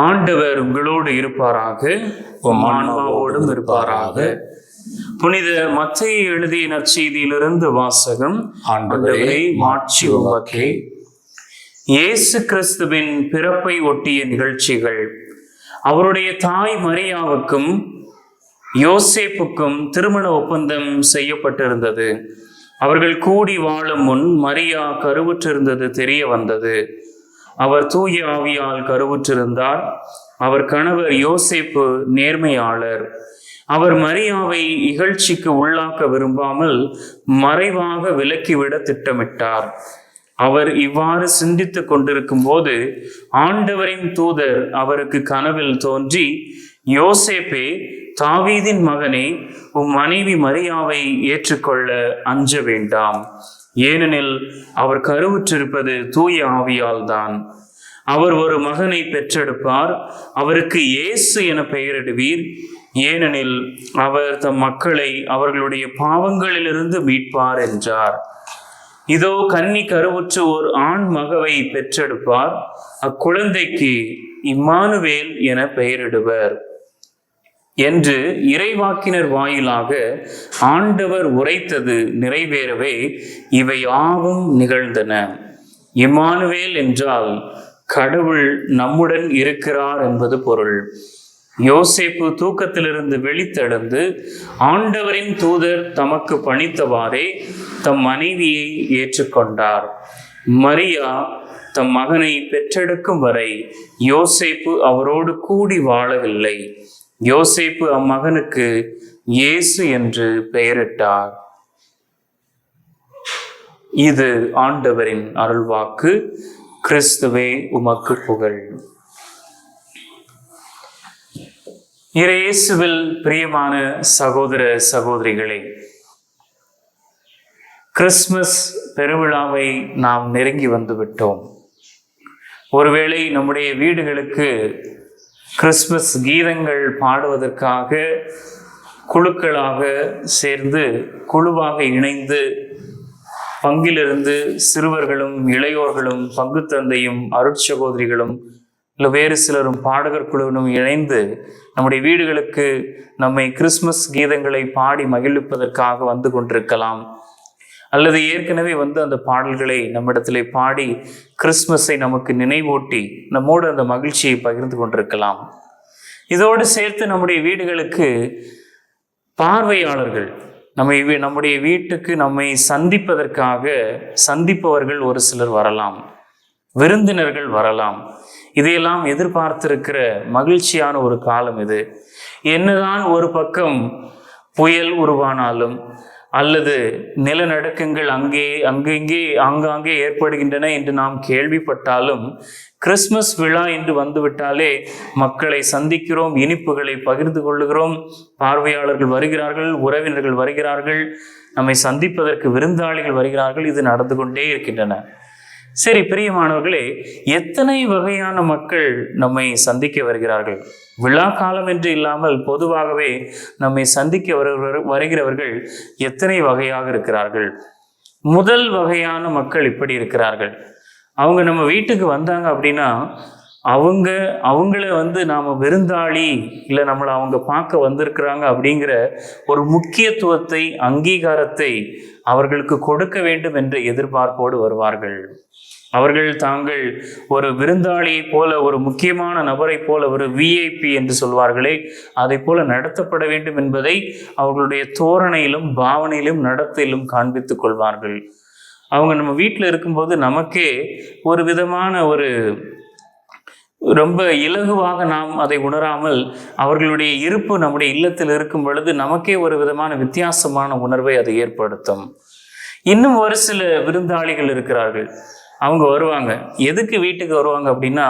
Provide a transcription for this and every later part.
ஆண்டவர் உங்களோடு இருப்பாராக, உம் ஆன்மாவோடும் இருப்பாராக. புனித மத்தேயு எழுதிய நற்செய்தியிலிருந்து வாசகம். ஆண்டவரே மாட்சி உமக்கே. இயேசு கிறிஸ்துவின் பிறப்பை ஒட்டிய நிகழ்ச்சிகள். அவருடைய தாய் மரியாவுக்கும் யோசேப்புக்கும் திருமண ஒப்பந்தம் செய்யப்பட்டிருந்தது. அவர்கள் கூடி வாழும் முன் மரியா கருவுற்றிருந்தது தெரிய வந்தது. அவர் தூய ஆவியால் கருவுற்றிருந்தார். அவர் கணவர் யோசேப்பு நேர்மையாளர். அவர் மரியாவை இகழ்ச்சிக்கு உள்ளாக்க விரும்பாமல் மறைவாக விலக்கிவிட திட்டமிட்டார். அவர் இவ்வாறு சிந்தித்துக் கொண்டிருக்கும் போது ஆண்டவரின் தூதர் அவருக்கு கனவில் தோன்றி, யோசேப்பே, தாவீதின் மகனே, உம் மனைவி மரியாவை ஏற்றுக்கொள்ள அஞ்ச வேண்டாம். ஏனெனில் அவர் கருவுற்றிருப்பது தூய ஆவியால் தான். அவர் ஒரு மகனை பெற்றெடுப்பார். அவருக்கு இயேசு என பெயரிடுவீர். ஏனெனில் அவர் தம் மக்களை அவர்களுடைய பாவங்களிலிருந்து மீட்பார் என்றார். இதோ கன்னி கருவுற்று ஒரு ஆண் மகவை பெற்றெடுப்பார். அக்குழந்தைக்கு இம்மானுவேல் என பெயரிடுவர் என்று இறைவாக்கினர் வாயிலாக ஆண்டவர் உரைத்தது நிறைவேறவே இவை யாவும் நிகழ்ந்தன. இம்மானுவேல் என்றால் கடவுள் நம்முடன் இருக்கிறார் என்பது பொருள். யோசேப்பு தூக்கத்திலிருந்து விழித்தெழுந்து ஆண்டவரின் தூதர் தமக்கு பணித்தவாறே தம் மனைவியை ஏற்றுக்கொண்டார். மரியா தம் மகனை பெற்றெடுக்கும் வரை யோசேப்பு அவரோடு கூடி வாழவில்லை. யோசேப்பு அம்மகனுக்கு இயேசு என்று பெயரிட்டார். இது ஆண்டவரின் அருள்வாக்கு. கிறிஸ்துவே உமக்கு புகழ். இயேசுவில் பிரியமான சகோதர சகோதரிகளே, கிறிஸ்துமஸ் பெருவிழாவை நாம் நெருங்கி வந்துவிட்டோம். ஒருவேளை நம்முடைய வீடுகளுக்கு கிறிஸ்துமஸ் கீதங்கள் பாடுவதற்காக குழுக்களாக சேர்ந்து, குழுவாக இணைந்து, பங்கிலிருந்து சிறுவர்களும் இளையோர்களும் பங்கு தந்தையும் அருட்சகோதரிகளும் இல்லை வேறு சிலரும் பாடகர் குழுவினும் இணைந்து நம்முடைய வீடுகளுக்கு நம்மை கிறிஸ்துமஸ் கீதங்களை பாடி மகிழ்விப்பதற்காக வந்து கொண்டிருக்கலாம். அல்லது ஏற்கனவே அந்த பாடல்களை நம்மிடத்திலே பாடி கிறிஸ்துமஸை நமக்கு நினைவூட்டி நம்மோடு அந்த மகிழ்ச்சியை பகிர்ந்து கொண்டிருக்கலாம். இதோடு சேர்த்து நம்முடைய வீடுகளுக்கு பார்வையாளர்கள், நம்முடைய வீட்டுக்கு நம்மை சந்திப்பவர்கள் ஒரு சிலர் வரலாம், விருந்தினர்கள் வரலாம். இதையெல்லாம் எதிர்பார்த்திருக்கிற மகிழ்ச்சியான ஒரு காலம் இது. என்னதான் ஒரு பக்கம் புயல் உருவானாலும் அல்லது நிலநடுக்கங்கள் ஆங்காங்கே ஏற்படுகின்றன என்று நாம் கேள்விப்பட்டாலும், கிறிஸ்துமஸ் விழா என்று வந்துவிட்டாலே மக்களை சந்திக்கிறோம், இனிப்புகளை பகிர்ந்து கொள்ளுகிறோம், பார்வையாளர்கள் வருகிறார்கள், உறவினர்கள் வருகிறார்கள், நம்மை சந்திப்பதற்கு விருந்தாளிகள் வருகிறார்கள். இது நடந்து கொண்டே இருக்கின்றன. சரி பிரியமானவர்களே, எத்தனை வகையான மக்கள் நம்மை சந்திக்க வருகிறார்கள்? விழா காலம் என்று இல்லாமல் பொதுவாகவே நம்மை சந்திக்க வருகிறவர்கள் எத்தனை வகையாக இருக்கிறார்கள்? முதல் வகையான மக்கள் இப்படி இருக்கிறார்கள். அவங்க நம்ம வீட்டுக்கு வந்தாங்க அப்படின்னா அவங்கள நாம் விருந்தாளி இல்லை நம்மளை அவங்க பார்க்க வந்திருக்கிறாங்க அப்படிங்கிற ஒரு முக்கியத்துவத்தை, அங்கீகாரத்தை அவர்களுக்கு கொடுக்க வேண்டும் என்ற எதிர்பார்ப்போடு வருவார்கள். அவர்கள் தாங்கள் ஒரு விருந்தாளியை போல, ஒரு முக்கியமான நபரை போல, ஒரு விஐபி என்று சொல்வார்களே, அதை போல நடத்தப்பட வேண்டும் என்பதை அவர்களுடைய தோரணையிலும் பாவனையிலும் நடத்தையிலும் காண்பித்துக் கொள்வார்கள். அவங்க நம்ம வீட்டில் இருக்கும்போது நமக்கே ஒரு விதமான ரொம்ப இலகுவாக நாம் அதை உணராமல் அவர்களுடைய இருப்பு நம்முடைய இல்லத்தில் இருக்கும் பொழுது நமக்கே ஒரு விதமான வித்தியாசமான உணர்வை அதை ஏற்படுத்தும். இன்னும் ஒரு சில விருந்தாளிகள் இருக்கிறார்கள். அவங்க வருவாங்க. எதுக்கு வீட்டுக்கு வருவாங்க அப்படின்னா,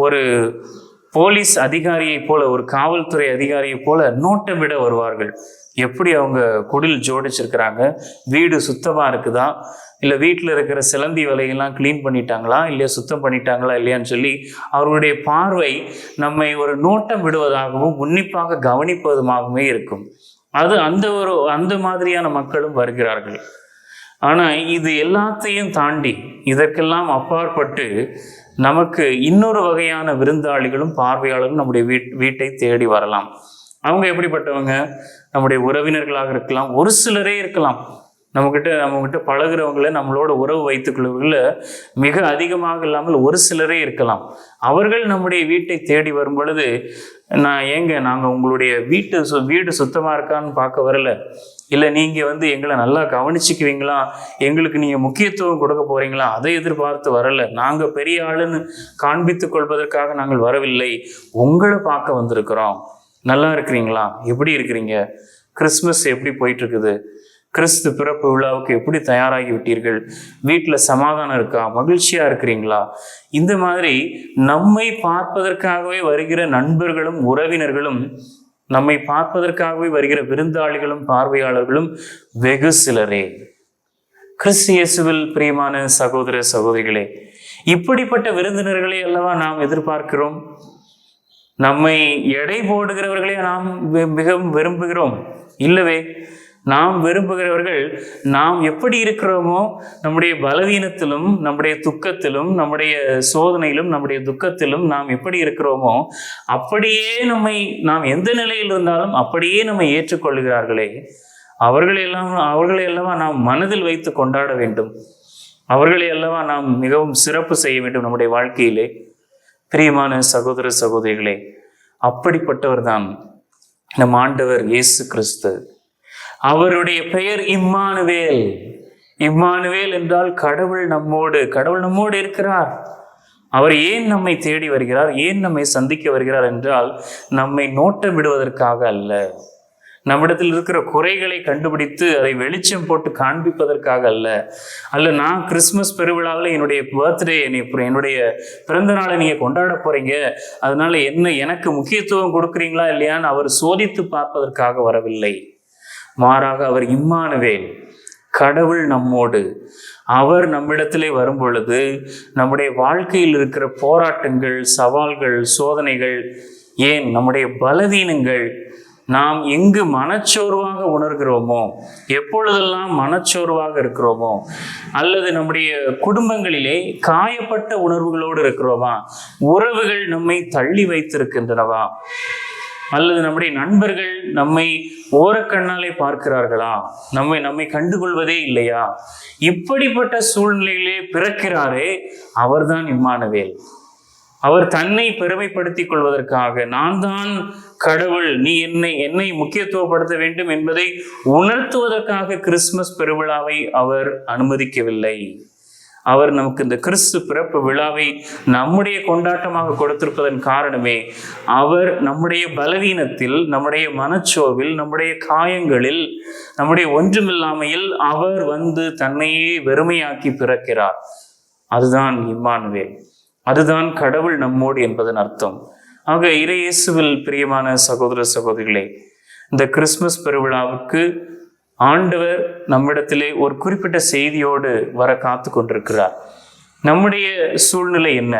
ஒரு போலீஸ் அதிகாரியை போல, ஒரு காவல்துறை அதிகாரியை போல நோட்டமிட வருவார்கள். எப்படி அவங்க குடில் ஜோடிச்சிருக்கிறாங்க, வீடு சுத்தமாக இருக்குதா, இல்லை வீட்டில் இருக்கிற சிலந்தி வேலையெல்லாம் க்ளீன் பண்ணிட்டாங்களா, இல்லையா சுத்தம் பண்ணிட்டாங்களா இல்லையான்னு சொல்லி அவர்களுடைய பார்வை நம்மை ஒரு நோட்டம் விடுவதாகவும் உன்னிப்பாக கவனிப்பதுமாகவே இருக்கும். அது அந்த மாதிரியான மக்களும் வருகிறார்கள். ஆனால் இது எல்லாத்தையும் தாண்டி, இதற்கெல்லாம் அப்பாற்பட்டு நமக்கு இன்னொரு வகையான விருந்தாளிகளும் பார்வையாளர்களும் நம்முடைய வீட்டை தேடி வரலாம். அவங்க எப்படிப்பட்டவங்க? நம்முடைய உறவினர்களாக இருக்கலாம், ஒரு சிலரே இருக்கலாம். நம்மகிட்ட பழகிறவங்கள, நம்மளோட உறவு வைத்துக்கொள்வர்கள மிக அதிகமாக இல்லாமல் ஒரு சிலரே இருக்கலாம். அவர்கள் நம்முடைய வீட்டை தேடி வரும் பொழுது, நாங்கள் உங்களுடைய வீடு சுத்தமாக இருக்கான்னு பார்க்க வரல, இல்லை நீங்கள் எங்களை நல்லா கவனிச்சுக்குவீங்களா, எங்களுக்கு நீங்கள் முக்கியத்துவம் கொடுக்க போகிறீங்களா, அதை எதிர்பார்த்து வரல, நாங்கள் பெரிய ஆளுன்னு காண்பித்து கொள்வதற்காக நாங்கள் வரவில்லை, உங்களை பார்க்க வந்திருக்கிறோம். நல்லா இருக்கிறீங்களா? எப்படி இருக்கிறீங்க? கிறிஸ்மஸ் எப்படி போயிட்டு இருக்குது? கிறிஸ்து பிறப்பு விழாவுக்கு எப்படி தயாராகி விட்டீர்கள்? வீட்டில் சமாதானம் இருக்கா? மகிழ்ச்சியா இருக்கிறீங்களா? இந்த மாதிரி நம்மை பார்ப்பதற்காகவே வருகிற நண்பர்களும் உறவினர்களும், நம்மை பார்ப்பதற்காகவே வருகிற விருந்தாளிகளும் பார்வையாளர்களும் வெகு சிலரே. கிறிஸ்து இயேசுவில் பிரியமான சகோதர சகோதரிகளே, இப்படிப்பட்ட விருந்தினர்களை அல்லவா நாம் எதிர்பார்க்கிறோம். நம்மை எடை போடுகிறவர்களே நாம் மிகவும் விரும்புகிறோம்? இல்லவே. நாம் விரும்புகிறவர்கள் நாம் எப்படி இருக்கிறோமோ, நம்முடைய பலவீனத்திலும் நம்முடைய துக்கத்திலும் நம்முடைய சோதனையிலும் நம்முடைய துக்கத்திலும் நாம் எப்படி இருக்கிறோமோ அப்படியே நாம் எந்த நிலையில் இருந்தாலும் அப்படியே நம்மை ஏற்றுக்கொள்கிறார்களே, அவர்களை அல்லவா நாம் மனதில் வைத்து கொண்டாட வேண்டும். அவர்களை அல்லவா நாம் மிகவும் சிறப்பு செய்ய வேண்டும் நம்முடைய வாழ்க்கையிலே. பிரியமான சகோதர சகோதரிகளே, அப்படிப்பட்டவர் தான் நம் ஆண்டவர் இயேசு கிறிஸ்து. அவருடைய பெயர் இம்மானுவேல். இம்மானுவேல் என்றால் கடவுள் நம்மோடு இருக்கிறார். அவர் ஏன் நம்மை தேடி வருகிறார், ஏன் நம்மை சந்திக்க வருகிறார் என்றால், நம்மை நோட்டமிடுவதற்காக அல்ல, நம்மிடத்தில் இருக்கிற குறைகளை கண்டுபிடித்து அதை வெளிச்சம் போட்டு காண்பிப்பதற்காக அல்ல நான் கிறிஸ்மஸ் பெருவிழாவில் என்னுடைய பர்த்டே, என்னுடைய பிறந்த நாளை நீங்கள் கொண்டாட போறீங்க, அதனால எனக்கு முக்கியத்துவம் கொடுக்குறீங்களா இல்லையான்னு அவர் சோதித்து பார்ப்பதற்காக வரவில்லை. மாறாக அவர் இம்மானுவேல், கடவுள் நம்மோடு. அவர் நம்மிடத்திலே வரும் பொழுது நம்முடைய வாழ்க்கையில் இருக்கிற போராட்டங்கள், சவால்கள், சோதனைகள், ஏன் நம்முடைய பலவீனங்கள், நாம் எங்கு மனச்சோர்வாக உணர்கிறோமோ, எப்பொழுதெல்லாம் மனச்சோர்வாக இருக்கிறோமோ, அல்லது நம்முடைய குடும்பங்களிலே காயப்பட்ட உணர்வுகளோடு இருக்கிறோமா, உறவுகள் நம்மை தள்ளி வைத்திருக்கின்றனவா, அல்லது நம்முடைய நண்பர்கள் நம்மை ஓரக்கண்ணாலே பார்க்கிறார்களா, நம்மை கண்டுகொள்வதே இல்லையா, இப்படிப்பட்ட சூழ்நிலையிலே பிறக்கிறாரே அவர்தான் இம்மானுவேல். அவர் தன்னை பெருமைப்படுத்திக் கொள்வதற்காக, நான் தான் கடவுள், நீ என்னை முக்கியத்துவப்படுத்த வேண்டும் என்பதை உணர்த்துவதற்காக கிறிஸ்துமஸ் பெருவிழாவை அவர் அனுமதிக்கவில்லை. அவர் நமக்கு இந்த கிறிஸ்து பிறப்பு விழாவை நம்முடைய கொண்டாட்டமாக கொடுத்திருப்பதன் காரணமே, அவர் நம்முடைய பலவீனத்தில், நம்முடைய மனச்சோர்வில், நம்முடைய காயங்களில், நம்முடைய ஒன்றுமில்லாமையில் அவர் தன்னையே வெறுமையாக்கி பிறக்கிறார். அதுதான் இம்மானுவேல், அதுதான் கடவுள் நம்மோடு என்பதன் அர்த்தம். ஆக இறையேசுவில் பிரியமான சகோதர சகோதரிகளே, இந்த கிறிஸ்துமஸ் பெருவிழாவுக்கு ஆண்டவர் நம்மிடத்திலே ஒரு குறிப்பிட்ட செய்தியோடு வர காத்து கொண்டிருக்கிறார். நம்முடைய சூழ்நிலை என்ன?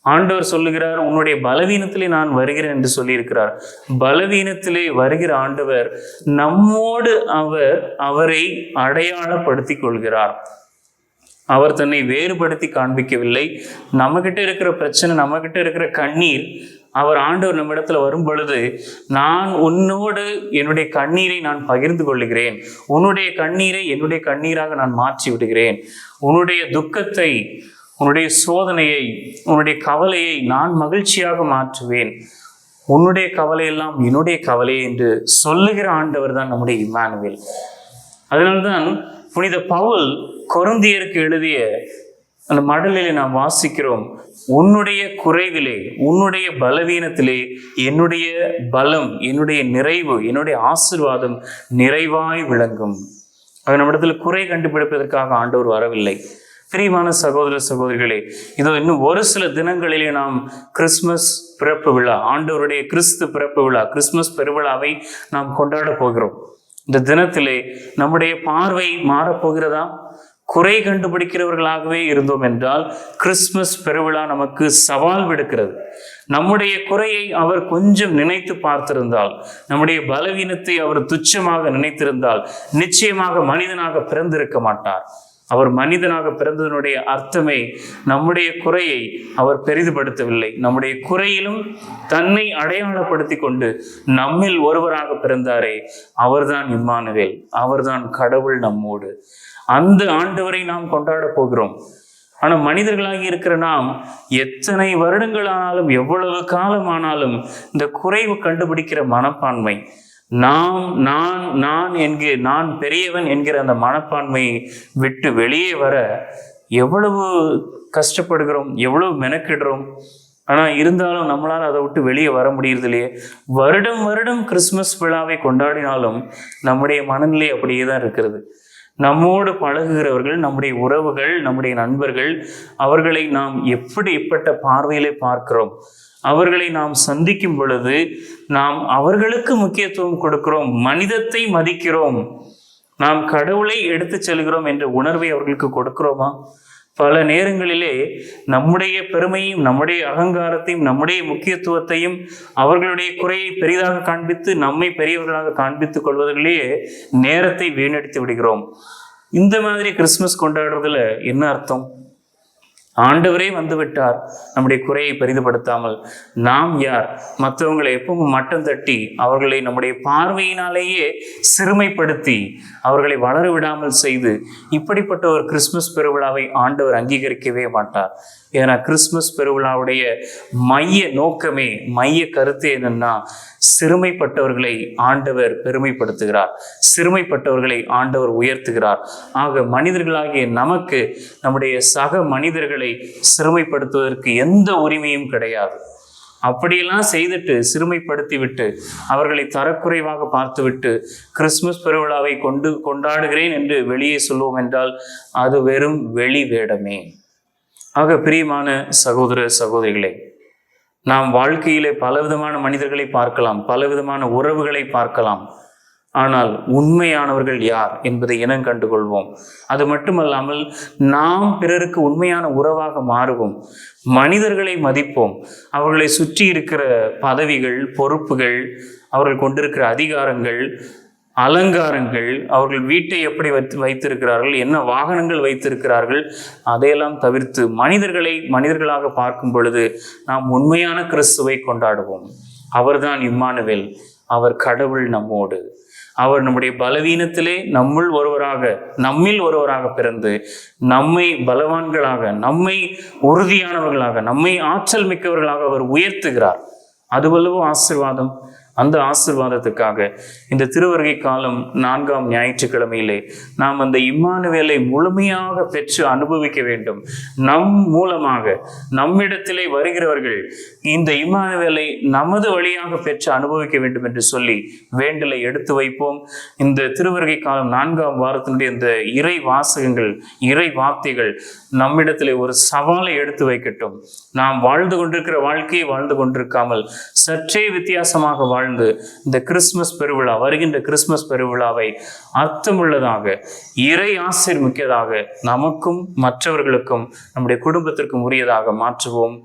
ஆண்டவர் சொல்லுகிறார், உன்னுடைய பலவீனத்திலே நான் வருகிறேன் என்று சொல்லியிருக்கிறார். பலவீனத்திலே வருகிற ஆண்டவர் நம்மோடு அவரை அடையாளப்படுத்தி கொள்கிறார். அவர் தன்னை வேறுபடுத்தி காண்பிக்கவில்லை. நம்மகிட்ட இருக்கிற பிரச்சனை, நம்மகிட்ட இருக்கிற கண்ணீர், ஆண்டவர் நம்மிடத்துல வரும் பொழுது, நான் உன்னோடு என்னுடைய கண்ணீரை நான் பகிர்ந்து கொள்ளுகிறேன், உன்னுடைய கண்ணீரை என்னுடைய கண்ணீராக நான் மாற்றி விடுகிறேன், உன்னுடைய துக்கத்தை, உன்னுடைய சோதனையை, உன்னுடைய கவலையை நான் மகிழ்ச்சியாக மாற்றுவேன், உன்னுடைய கவலையெல்லாம் என்னுடைய கவலை என்று சொல்லுகிற ஆண்டவர் தான் நம்முடைய இம்மானுவேல். அதனால்தான் புனித பவுல் கொரிந்தியருக்கு எழுதிய அந்த மடலிலே நாம் வாசிக்கிறோம், உன்னுடைய குறைவிலே, உன்னுடைய பலவீனத்திலே என்னுடைய பலம், என்னுடைய நிறைவு, என்னுடைய ஆசீர்வாதம் நிறைவாய் விளங்கும். அது நம்மிடத்துல குறை கண்டுபிடிப்பதற்காக ஆண்டவர் வரவில்லை. பிரியமான சகோதர சகோதரிகளே, இதோ இன்னும் ஒரு சில தினங்களிலே நாம் கிறிஸ்துமஸ் பிறப்பு விழா, ஆண்டவருடைய கிறிஸ்து பிறப்பு விழா, கிறிஸ்துமஸ் பெருவிழாவை நாம் கொண்டாட போகிறோம். இந்த தினத்திலே நம்முடைய பார்வை மாறப்போகிறதா? குறை கண்டுபிடிக்கிறவர்களாகவே இருந்தோம் என்றால் கிறிஸ்துமஸ் பெருவிழா நமக்கு சவால் விடுக்கிறது. நம்முடைய குறையை அவர் கொஞ்சம் நினைத்து பார்த்திருந்தால், நம்முடைய பலவீனத்தை அவர் துச்சமாக நினைத்திருந்தால், நிச்சயமாக மனிதனாக பிறந்திருக்க மாட்டார். அவர் மனிதனாக பிறந்ததனுடைய அர்த்தமே நம்முடைய குறையை அவர் பெரிதுபடுத்தவில்லை. நம்முடைய குறையிலும் தன்னை அடையாளப்படுத்தி கொண்டு நம்மில் ஒருவராக பிறந்தாரே, அவர்தான் இம்மானுவேல், அவர்தான் கடவுள் நம்மோடு. அந்த ஆண்டவரை நாம் கொண்டாட போகிறோம். ஆனால் மனிதர்களாகி இருக்கிற நாம் எத்தனை வருடங்களானாலும் எவ்வளவு காலமானாலும் இந்த குறைவு கண்டுபிடிக்கிற மனப்பான்மை, நான் பெரியவன் என்கிற அந்த மனப்பான்மையை விட்டு வெளியே வர எவ்வளவு கஷ்டப்படுகிறோம், எவ்வளவு மெனக்கிடுறோம். ஆனால் இருந்தாலும் நம்மளால் அதை விட்டு வெளியே வர முடியறது இல்லையே. வருடம் வருடம் கிறிஸ்மஸ் விழாவை கொண்டாடினாலும் நம்முடைய மனநிலை அப்படியே தான் இருக்கிறது. நம்மோடு பழகுகிறவர்கள், நம்முடைய உறவுகள், நம்முடைய நண்பர்கள், அவர்களை நாம் எப்படிப்பட்ட பார்வையிலே பார்க்கிறோம். அவர்களை நாம் சந்திக்கும் பொழுது நாம் அவர்களுக்கு முக்கியத்துவம் கொடுக்கிறோம், மனிதத்தை மதிக்கிறோம், நாம் கடவுளை எடுத்து செல்கிறோம் என்ற உணர்வை அவர்களுக்கு கொடுக்கிறோமா? பல நேரங்களிலே நம்முடைய பெருமையும், நம்முடைய அகங்காரத்தையும், நம்முடைய முக்கியத்துவத்தையும், அவர்களுடைய குறையை பெரிதாக காண்பித்து நம்மை பெரியவர்களாக காண்பித்துக் கொள்வதிலேயே நேரத்தை வீணடித்து விடுகிறோம். இந்த மாதிரி கிறிஸ்துமஸ் கொண்டாடுறதுல என்ன அர்த்தம்? ஆண்டவரே வந்து விட்டார், நம்முடைய குறையை பெரிதுபடுத்தாமல் நாம் யார்? மற்றவங்களை எப்பவும் மட்டம் தட்டி அவர்களை நம்முடைய பார்வையினாலேயே சிறுமைப்படுத்தி அவர்களை வளர விடாமல் செய்து இப்படிப்பட்ட ஒரு கிறிஸ்துமஸ் பெருவிழாவை ஆண்டவர் அங்கீகரிக்கவே மாட்டார். ஏன்னா கிறிஸ்துமஸ் பெருவிழாவுடைய மைய நோக்கமே, மைய கருத்து என்னன்னா, சிறுமைப்பட்டவர்களை ஆண்டவர் பெருமைப்படுத்துகிறார், சிறுமைப்பட்டவர்களை ஆண்டவர் உயர்த்துகிறார். ஆக மனிதர்களாகிய நமக்கு நம்முடைய சக மனிதர்களை சிறுமைப்படுத்துவதற்கு எந்த உரிமையும் கிடையாது. அப்படியெல்லாம் செய்துட்டு சிறுமைப்படுத்தி விட்டு அவர்களை தரக்குறைவாக பார்த்துவிட்டு கிறிஸ்துமஸ் பெருவிழாவை கொண்டாடுகிறேன் என்று வெளியே சொல்லுவோம் என்றால் அது வெறும் வெளி வேடமே. ஆக பிரியமான சகோதர சகோதரிகளே, நாம் வாழ்க்கையிலே பலவிதமான மனிதர்களை பார்க்கலாம், பலவிதமான உறவுகளை பார்க்கலாம். ஆனால் உண்மையானவர்கள் யார் என்பதை இனம் கண்டுகொள்வோம். அது மட்டுமல்லாமல் நாம் பிறருக்கு உண்மையான உறவாக மாறுவோம். மனிதர்களை மதிப்போம். அவர்களை சுற்றி இருக்கிற பதவிகள், பொறுப்புகள், அவர்கள் கொண்டிருக்கிற அதிகாரங்கள், அலங்காரங்கள், அவர்கள் வீட்டை எப்படி வைத்திருக்கிறார்கள், என்ன வாகனங்கள் வைத்திருக்கிறார்கள், அதையெல்லாம் தவிர்த்து மனிதர்களை மனிதர்களாக பார்க்கும் பொழுது நாம் உண்மையான கிறிஸ்துவை கொண்டாடுவோம். அவர்தான் இம்மானுவேல், அவர் கடவுள் நம்மோடு. அவர் நம்முடைய பலவீனத்திலே நம்மில் ஒருவராக பிறந்து நம்மை பலவான்களாக, நம்மை உறுதியானவர்களாக, நம்மை ஆற்றல் மிக்கவர்களாக அவர் உயர்த்துகிறார். அதுவல்லவோ ஆசீர்வாதம். அந்த ஆசீர்வாதத்துக்காக இந்த திருவருகை காலம் 4ஆம் ஞாயிற்றுக்கிழமையிலே நாம் அந்த இம்மானுவேலை முழுமையாக பெற்று அனுபவிக்க வேண்டும். நம் மூலமாக நம்மிடத்திலே வருகிறவர்கள் இந்த இம்மானுவேலை நமது வழியாக பெற்று அனுபவிக்க வேண்டும் என்று சொல்லி வேண்டலை எடுத்து வைப்போம். இந்த திருவருகை காலம் 4ஆம் வாரத்தினுடைய இந்த இறை வாசகங்கள், இறை வார்த்தைகள் நம்மிடத்திலே ஒரு சவாலை எடுத்து வைக்கட்டும். நாம் வாழ்ந்து கொண்டிருக்கிற வாழ்க்கையை வாழ்ந்து கொண்டிருக்காமல் சற்றே வித்தியாசமாக வாழ்ந்து இந்த கிறிஸ்துமஸ் பெருவிழா, வருகின்ற கிறிஸ்துமஸ் பெருவிழாவை அர்த்தமுள்ளதாக, இறை ஆசீர் மிக்கதாக நமக்கும் மற்றவர்களுக்கும் நம்முடைய குடும்பத்திற்கும் உரியதாக மாற்றுவோம்.